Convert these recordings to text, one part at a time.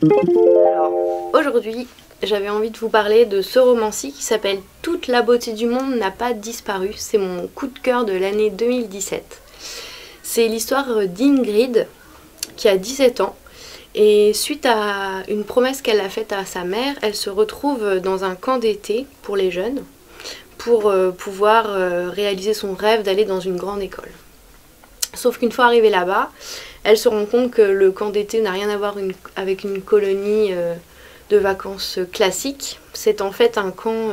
Alors, aujourd'hui, j'avais envie de vous parler de ce roman-ci qui s'appelle « Toute la beauté du monde n'a pas disparu ». C'est mon coup de cœur de l'année 2017. C'est l'histoire d'Ingrid qui a 17 ans et suite à une promesse qu'elle a faite à sa mère, elle se retrouve dans un camp d'été pour les jeunes pour pouvoir réaliser son rêve d'aller dans une grande école. Sauf qu'une fois arrivée là-bas, elle se rend compte que le camp d'été n'a rien à voir avec une colonie de vacances classique. C'est en fait un camp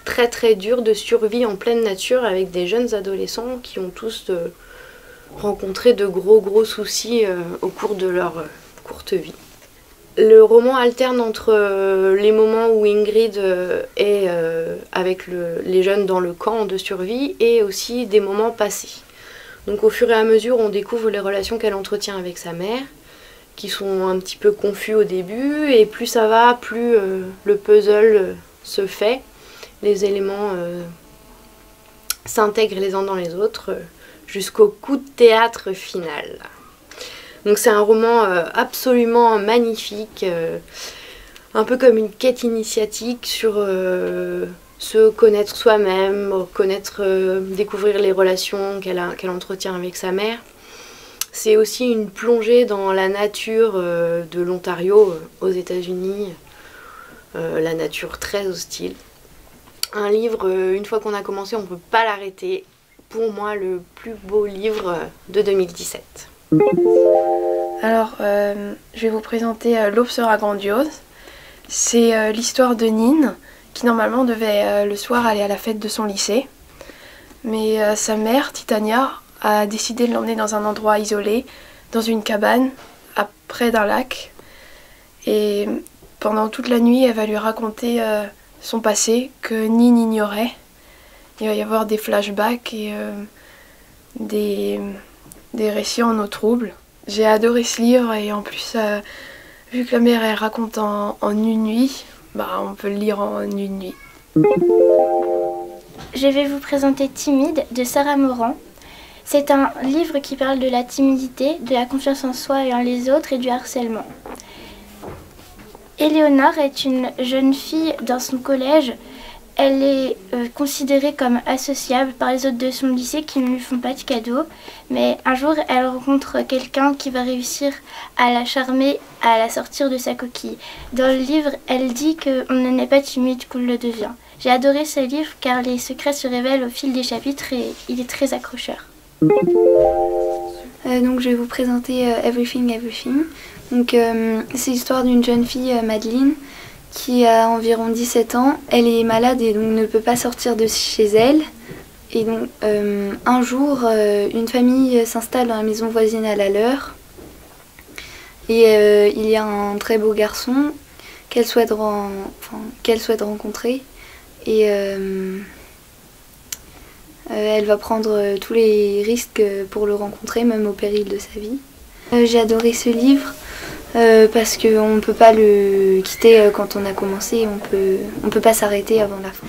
très très dur de survie en pleine nature avec des jeunes adolescents qui ont tous rencontré de gros soucis au cours de leur courte vie. Le roman alterne entre les moments où Ingrid est avec les jeunes dans le camp de survie et aussi des moments passés. Donc au fur et à mesure, on découvre les relations qu'elle entretient avec sa mère, qui sont un petit peu confus au début, et plus ça va, plus le puzzle se fait, les éléments s'intègrent les uns dans les autres, jusqu'au coup de théâtre final. Donc c'est un roman absolument magnifique, un peu comme une quête initiatique sur se connaître soi-même, découvrir les relations qu'elle entretient avec sa mère. C'est aussi une plongée dans la nature de l'Ontario aux États-Unis, la nature très hostile. Un livre, une fois qu'on a commencé, on ne peut pas l'arrêter. Pour moi, le plus beau livre de 2017. Alors, je vais vous présenter L'aube sera grandiose. C'est l'histoire de Nine, qui normalement devait le soir aller à la fête de son lycée. Mais sa mère, Titania, a décidé de l'emmener dans un endroit isolé, dans une cabane, près d'un lac. Et pendant toute la nuit, elle va lui raconter son passé, que Nine ignorait. Il va y avoir des flashbacks et des récits en eau trouble. J'ai adoré ce livre et en plus, vu que la mère elle raconte en une nuit, on peut le lire en une nuit. Je vais vous présenter Timide de Sarah Morand. C'est un livre qui parle de la timidité, de la confiance en soi et en les autres et du harcèlement. Éléonore est une jeune fille dans son collège. Elle est considérée comme associable par les autres de son lycée qui ne lui font pas de cadeaux. Mais un jour, elle rencontre quelqu'un qui va réussir à la charmer, à la sortir de sa coquille. Dans le livre, elle dit qu'on ne n'est pas timide, qu'on le devient. J'ai adoré ce livre car les secrets se révèlent au fil des chapitres et il est très accrocheur. Donc je vais vous présenter Everything Everything. Donc c'est l'histoire d'une jeune fille, Madeleine, qui a environ 17 ans. Elle est malade et donc ne peut pas sortir de chez elle. Et donc un jour, une famille s'installe dans la maison voisine à la leur. Et il y a un très beau garçon qu'elle souhaite rencontrer. Et elle va prendre tous les risques pour le rencontrer, même au péril de sa vie. J'ai adoré ce livre. Parce qu'on ne peut pas le quitter quand on a commencé, on peut pas s'arrêter avant la fin.